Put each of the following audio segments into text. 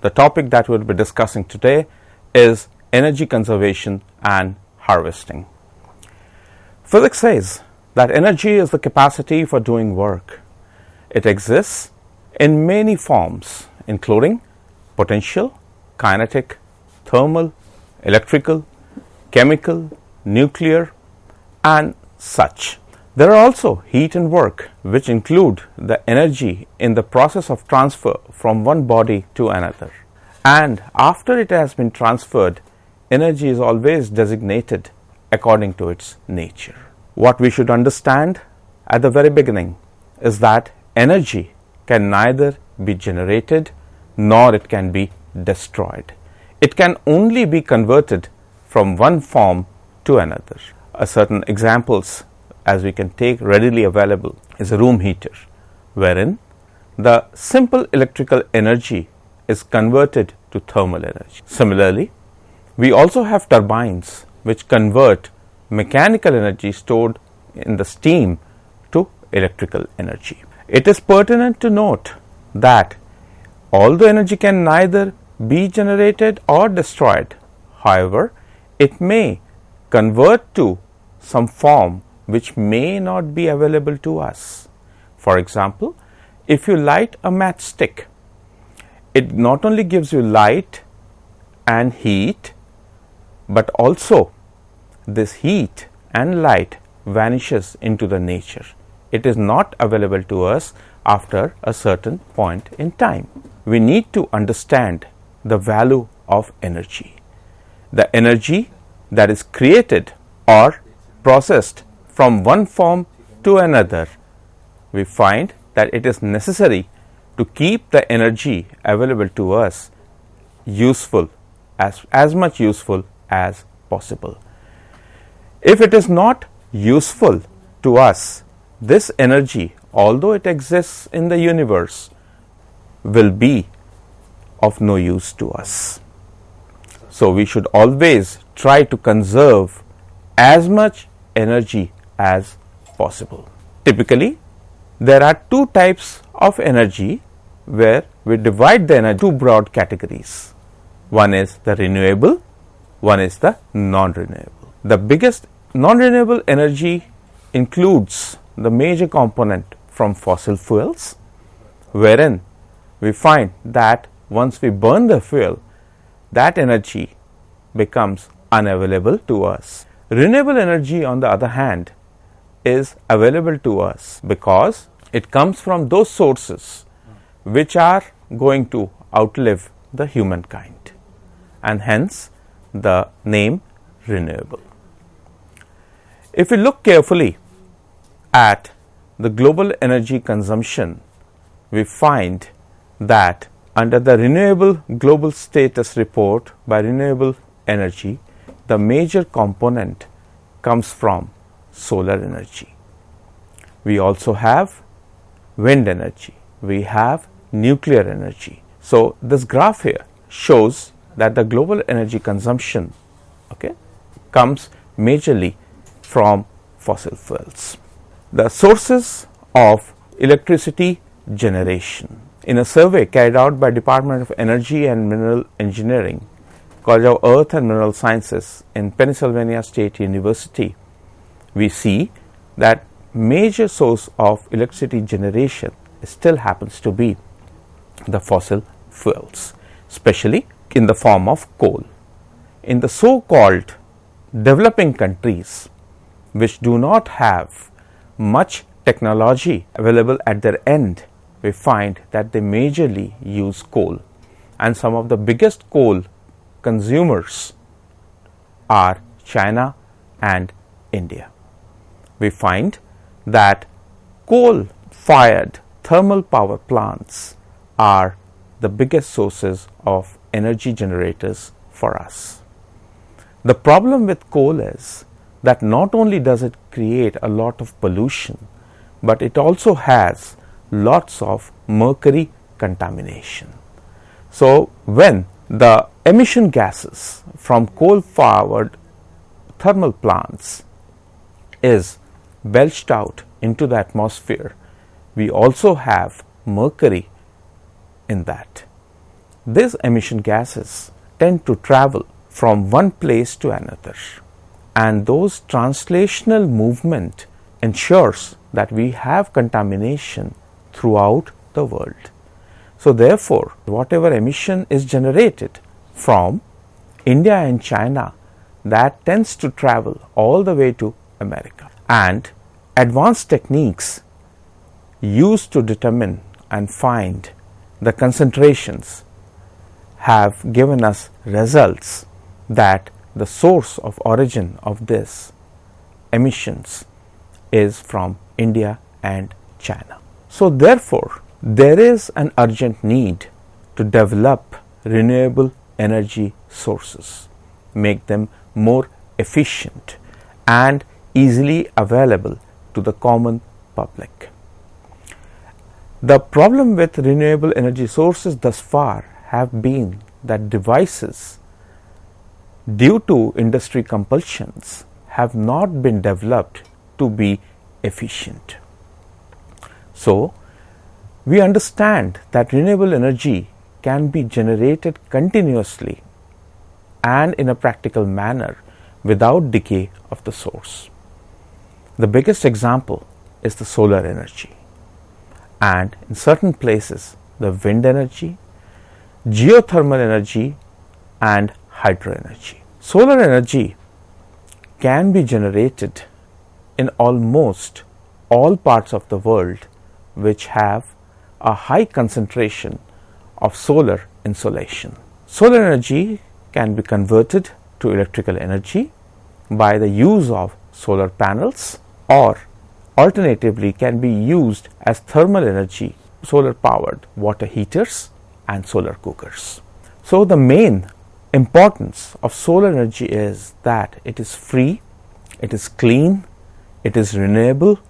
The topic that we'll be discussing today is energy conservation and harvesting. Physics says that energy is the capacity for doing work. It exists in many forms, including potential, kinetic, thermal, electrical, chemical, nuclear, and such. There are also heat and work, which include the energy in the process of transfer from one body to another. And after it has been transferred, energy is always designated according to its nature. What we should understand at the very beginning is that energy can neither be generated nor it can be destroyed. It can only be converted from one form to another. Certain examples as we can take readily available is a room heater, wherein the simple electrical energy is converted to thermal energy. Similarly, we also have turbines which convert mechanical energy stored in the steam to electrical energy. It is pertinent to note that although energy can neither be generated or destroyed, however, it may convert to some form which may not be available to us. For example, if you light a matchstick, it not only gives you light and heat, but also this heat and light vanishes into the nature. It is not available to us after a certain point in time. We need to understand the value of energy. The energy that is created or processed from one form to another, we find that it is necessary to keep the energy available to us useful, as much useful as possible. If it is not useful to us, this energy, although it exists in the universe, will be of no use to us. So we should always try to conserve as much energy as possible. Typically, there are two types of energy where we divide the energy into two broad categories. One is the renewable, one is the non-renewable. The biggest non-renewable energy includes the major component from fossil fuels, wherein we find that once we burn the fuel, that energy becomes unavailable to us. Renewable energy, on the other hand, is available to us because it comes from those sources which are going to outlive the humankind, and hence the name renewable. If we look carefully at the global energy consumption, we find that under the Renewable Global Status Report by Renewable Energy, the major component comes from solar energy. We also have wind energy, we have nuclear energy. So this graph here shows that the global energy consumption comes majorly from fossil fuels. The sources of electricity generation. In a survey carried out by Department of Energy and Mineral Engineering, College of Earth and Mineral Sciences in Pennsylvania State University, we see that major source of electricity generation still happens to be the fossil fuels, especially in the form of coal. In the so-called developing countries which do not have much technology available at their end, we find that they majorly use coal, and some of the biggest coal consumers are China and India. We find that coal-fired thermal power plants are the biggest sources of energy generators for us. The problem with coal is that not only does it create a lot of pollution, but it also has lots of mercury contamination. So when the emission gases from coal-fired thermal plants is belched out into the atmosphere, we also have mercury in that. these emission gases tend to travel from one place to another, and those translational movement ensures that we have contamination throughout the world. So therefore, whatever emission is generated from India and China, that tends to travel all the way to America. And advanced techniques used to determine and find the concentrations have given us results that the source of origin of this emissions is from India and China. So therefore, there is an urgent need to develop renewable energy sources, make them more efficient and easily available to the common public. The problem with renewable energy sources thus far have been that devices, due to industry compulsions, have not been developed to be efficient. So, we understand that renewable energy can be generated continuously and in a practical manner without decay of the source. The biggest example is the solar energy, and in certain places the wind energy, geothermal energy and hydro energy. Solar energy can be generated in almost all parts of the world which have a high concentration of solar insolation. Solar energy can be converted to electrical energy by the use of solar panels, or alternatively can be used as thermal energy, solar powered water heaters and solar cookers. So the main importance of solar energy is that it is free, it is clean, it is renewable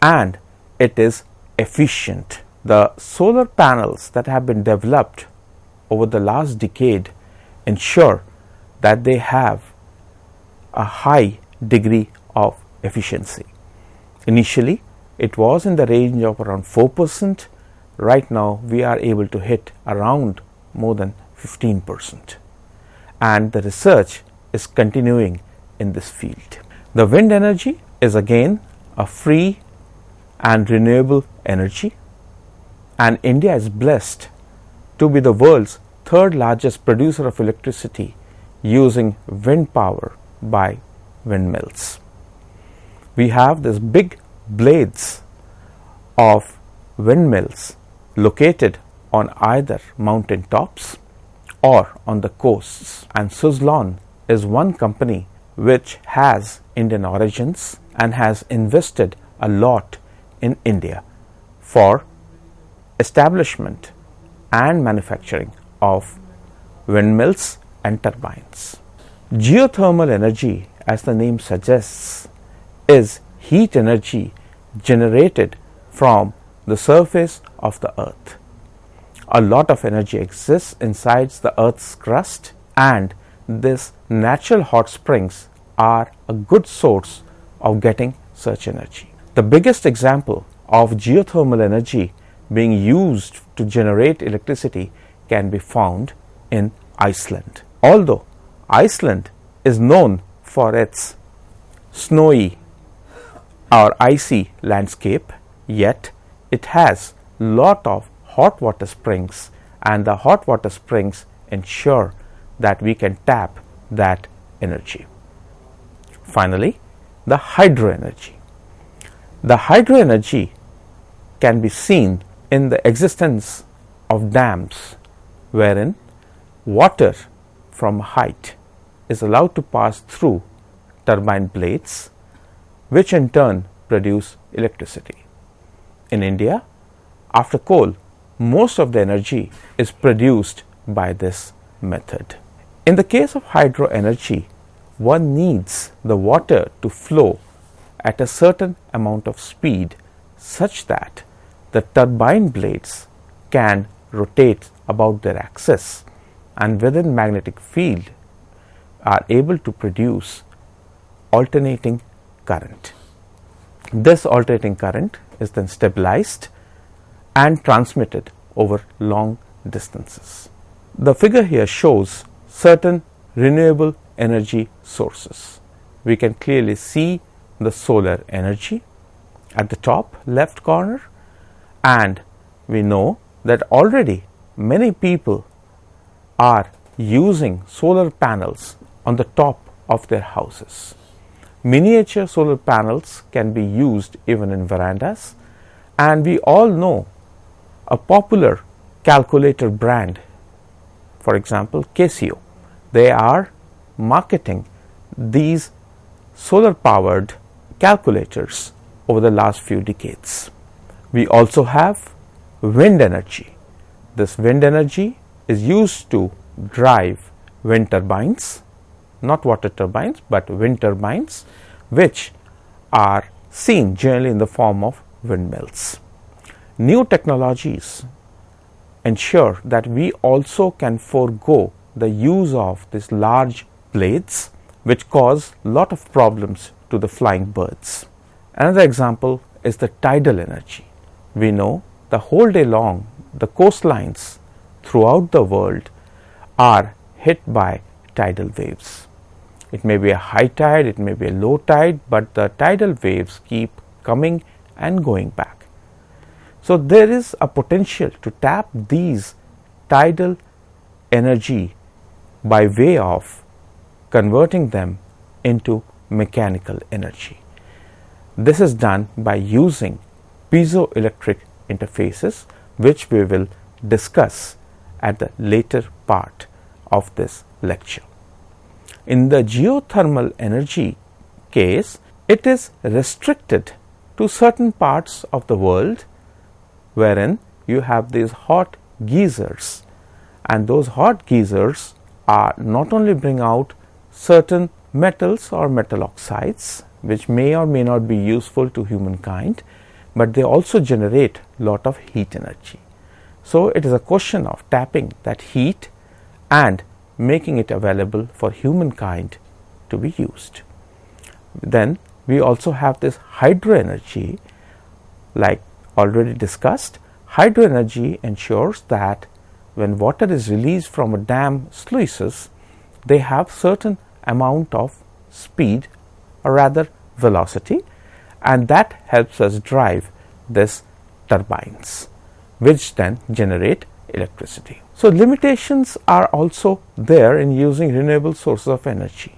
and it is efficient. The solar panels that have been developed over the last decade ensure that they have a high degree of efficiency. Initially, it was in the range of around 4%. Right now, we are able to hit around more than 15%. And the research is continuing in this field. The wind energy is again a free and renewable energy, and India is blessed to be the world's third largest producer of electricity using wind power by windmills. We have these big blades of windmills located on either mountain tops or on the coasts, and Suzlon is one company which has Indian origins and has invested a lot in India for establishment and manufacturing of windmills and turbines. Geothermal energy, as the name suggests, is heat energy generated from the surface of the earth. A lot of energy exists inside the earth's crust, and these natural hot springs are a good source of getting such energy. The biggest example of geothermal energy being used to generate electricity can be found in Iceland. Although Iceland is known for its snowy or icy landscape, yet it has lot of hot water springs, and the hot water springs ensure that we can tap that energy. Finally, the hydro energy. The hydro energy can be seen in the existence of dams wherein water from height is allowed to pass through turbine blades, which in turn produce electricity. In India, after coal, most of the energy is produced by this method. In the case of hydro energy, one needs the water to flow at a certain amount of speed such that the turbine blades can rotate about their axis and within magnetic field are able to produce alternating current. This alternating current is then stabilized and transmitted over long distances. The figure here shows certain renewable energy sources. We can clearly see the solar energy at the top left corner, and we know that already many people are using solar panels on the top of their houses. Miniature solar panels can be used even in verandas, and we all know a popular calculator brand, for example Casio. They are marketing these solar powered calculators over the last few decades. We also have wind energy. This wind energy is used to drive wind turbines, not water turbines but wind turbines, which are seen generally in the form of windmills. New technologies ensure that we also can forego the use of these large blades which cause a lot of problems to the flying birds. Another example is the tidal energy. We know the whole day long the coastlines throughout the world are hit by tidal waves. It may be a high tide, it may be a low tide, but the tidal waves keep coming and going back. So there is a potential to tap these tidal energy by way of converting them into mechanical energy. This is done by using piezoelectric interfaces, which we will discuss at the later part of this lecture. In the geothermal energy case, it is restricted to certain parts of the world wherein you have these hot geysers, and those hot geysers are not only bring out certain metals or metal oxides which may or may not be useful to humankind, but they also generate lot of heat energy. So it is a question of tapping that heat and making it available for humankind to be used. Then we also have this hydro energy. Like already discussed, hydro energy ensures that when water is released from a dam sluices, they have certain amount of speed, or rather velocity, and that helps us drive this turbines, which then generate electricity. So limitations are also there in using renewable sources of energy.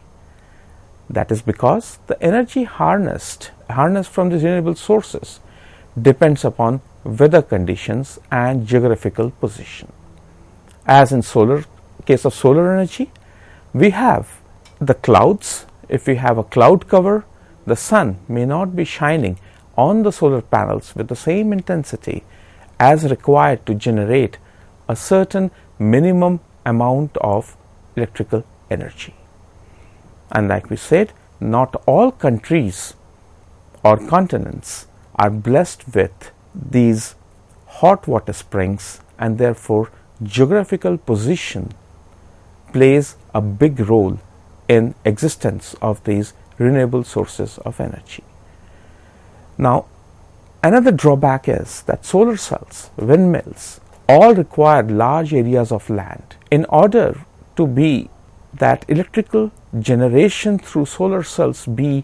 That is because the energy harnessed from these renewable sources depends upon weather conditions and geographical position. As in case of solar energy, we have the clouds. If we have a cloud cover, the sun may not be shining on the solar panels with the same intensity as required to generate a certain minimum amount of electrical energy. And like we said, not all countries or continents are blessed with these hot water springs, and therefore geographical position plays a big role in existence of these renewable sources of energy. Now, another drawback is that solar cells, windmills, all require large areas of land. In order to be that electrical generation through solar cells be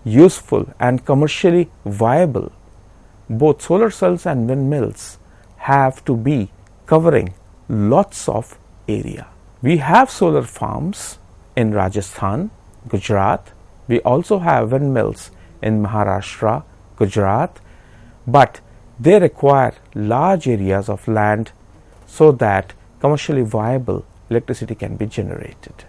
useful and commercially viable, both solar cells and windmills have to be covering lots of area. We have solar farms in Rajasthan, Gujarat. We also have windmills in Maharashtra, Gujarat, but they require large areas of land so that commercially viable electricity can be generated.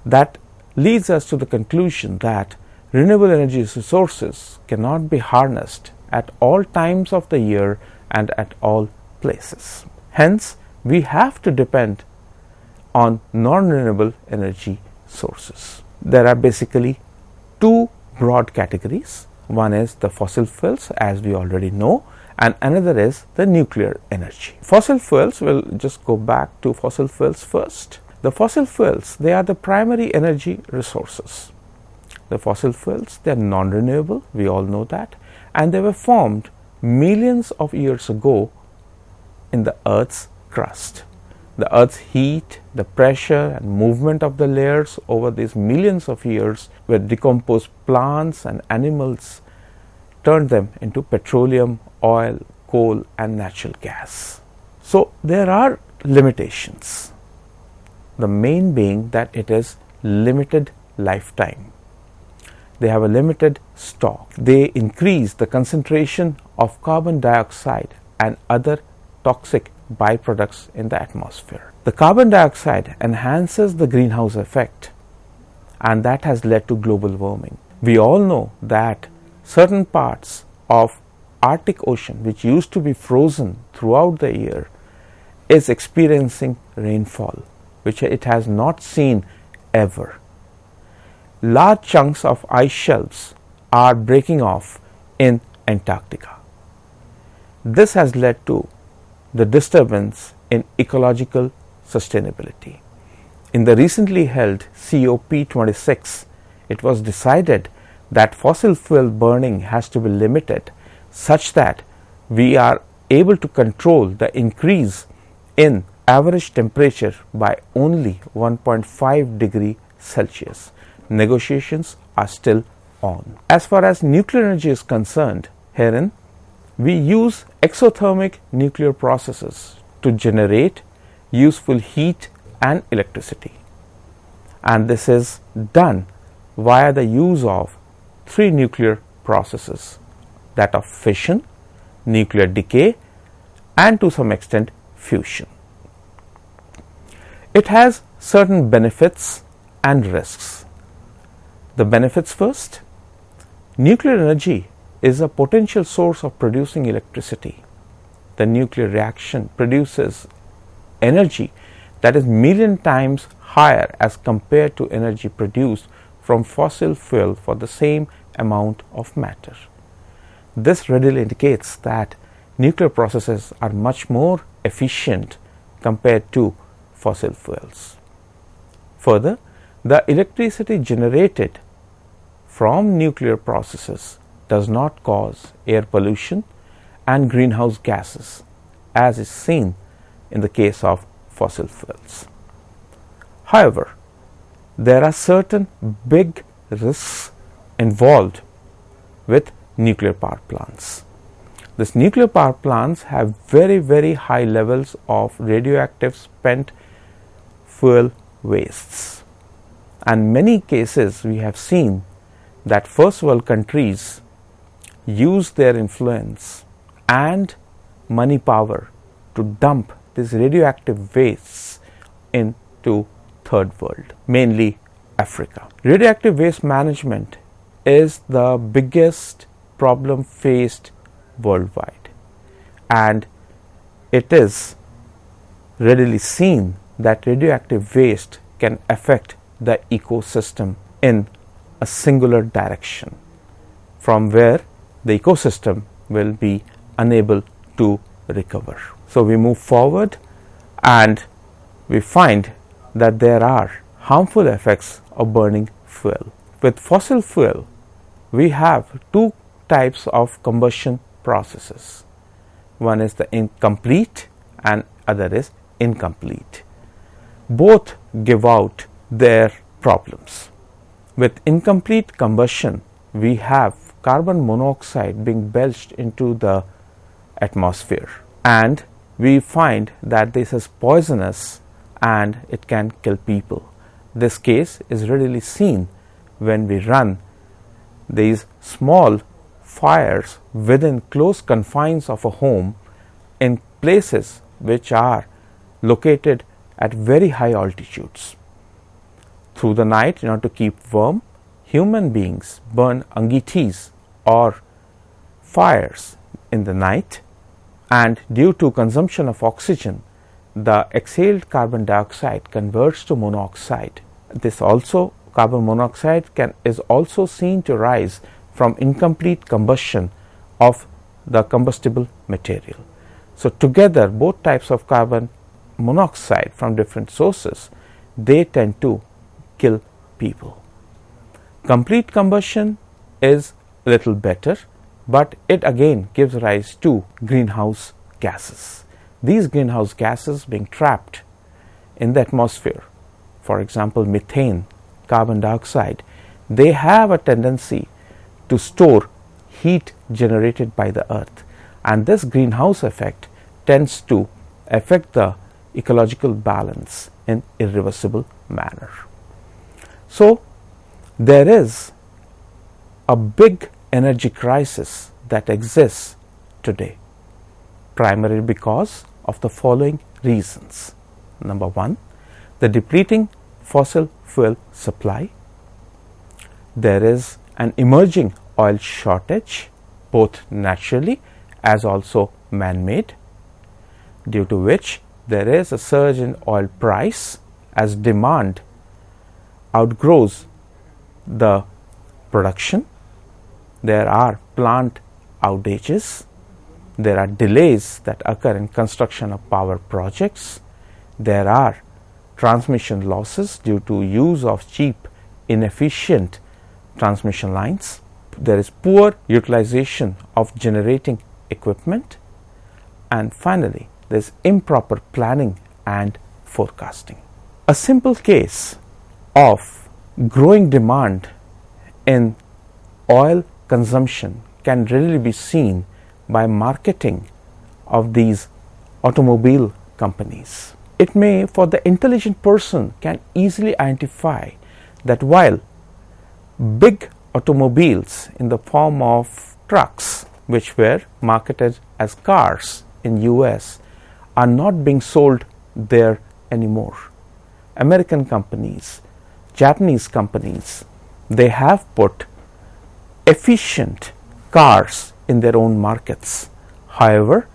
That leads us to the conclusion that renewable energy resources cannot be harnessed at all times of the year and at all places. Hence, we have to depend on non-renewable energy sources. There are basically two broad categories. One is the fossil fuels, as we already know, and another is the nuclear energy. Fossil fuels, we'll just go back to fossil fuels first. The fossil fuels, they are the primary energy resources. The fossil fuels, they are non-renewable, we all know that, and they were formed millions of years ago in the Earth's crust. the Earth's heat, the pressure and movement of the layers over these millions of years with decomposed plants and animals turned them into petroleum, oil, coal and natural gas. So there are limitations. The main being that it is limited lifetime. They have a limited stock. They increase the concentration of carbon dioxide and other toxic byproducts in the atmosphere. The carbon dioxide enhances the greenhouse effect, and that has led to global warming. We all know that certain parts of Arctic Ocean, which used to be frozen throughout the year, is experiencing rainfall, which it has not seen ever. Large chunks of ice shelves are breaking off in Antarctica. This has led to the disturbance in ecological sustainability. In the recently held COP26, it was decided that fossil fuel burning has to be limited such that we are able to control the increase in average temperature by only 1.5 degrees Celsius. Negotiations are still on. As far as nuclear energy is concerned, herein we use exothermic nuclear processes to generate useful heat and electricity, and this is done via the use of three nuclear processes, that of fission, nuclear decay and to some extent fusion. It has certain benefits and risks. The benefits first. Nuclear energy is a potential source of producing electricity. The nuclear reaction produces energy that is million times higher as compared to energy produced from fossil fuel for the same amount of matter. This readily indicates that nuclear processes are much more efficient compared to fossil fuels. Further, the electricity generated from nuclear processes does not cause air pollution and greenhouse gases, as is seen in the case of fossil fuels. However, there are certain big risks involved with nuclear power plants. These nuclear power plants have very high levels of radioactive spent fuel wastes, and many cases we have seen that first world countries use their influence and money power to dump these radioactive wastes into third world, mainly Africa. Radioactive waste management is the biggest problem faced worldwide, and it is readily seen that radioactive waste can affect the ecosystem in a singular direction, from where the ecosystem will be unable to recover. So we move forward and we find that there are harmful effects of burning fuel. With fossil fuel, we have two types of combustion processes. One is the incomplete and other is incomplete. Both give out their problems. With incomplete combustion, we have carbon monoxide being belched into the atmosphere, and we find that this is poisonous and it can kill people. This case is readily seen when we run these small fires within close confines of a home in places which are located at very high altitudes. Through the night, in order to keep warm, human beings burn angitis or fires in the night, and due to consumption of oxygen, the exhaled carbon dioxide converts to monoxide. This also, carbon monoxide is also seen to rise from incomplete combustion of the combustible material. So together, both types of carbon monoxide from different sources, they tend to kill people. Complete combustion is a little better, but it again gives rise to greenhouse gases. These greenhouse gases being trapped in the atmosphere, for example methane, carbon dioxide, they have a tendency to store heat generated by the earth, and this greenhouse effect tends to affect the ecological balance in irreversible manner. So there is a big energy crisis that exists today, primarily because of the following reasons. Number one, the depleting fossil fuel supply. There is an emerging oil shortage, both naturally as also man-made, due to which there is a surge in oil price as demand outgrows the production. There are plant outages, there are delays that occur in construction of power projects, there are transmission losses due to use of cheap, inefficient transmission lines, there is poor utilization of generating equipment, and finally there is improper planning and forecasting. A simple case of growing demand in oil consumption can readily be seen by marketing of these automobile companies. It may, for the intelligent person, can easily identify that while big automobiles in the form of trucks, which were marketed as cars in US, are not being sold there anymore. American companies, Japanese companies, they have put efficient cars in their own markets. However,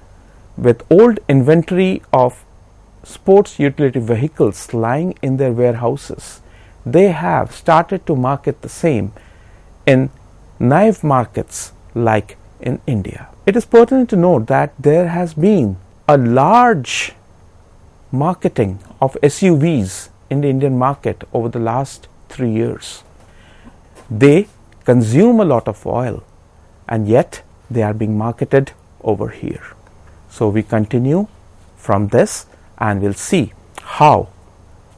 with old inventory of sports utility vehicles lying in their warehouses, they have started to market the same in naive markets like in India. It is pertinent to note that there has been a large marketing of SUVs in the Indian market over the last 3 years. They consume a lot of oil, and yet they are being marketed over here. So we continue from this and we'll see how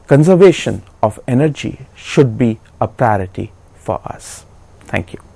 conservation of energy should be a priority for us. Thank you.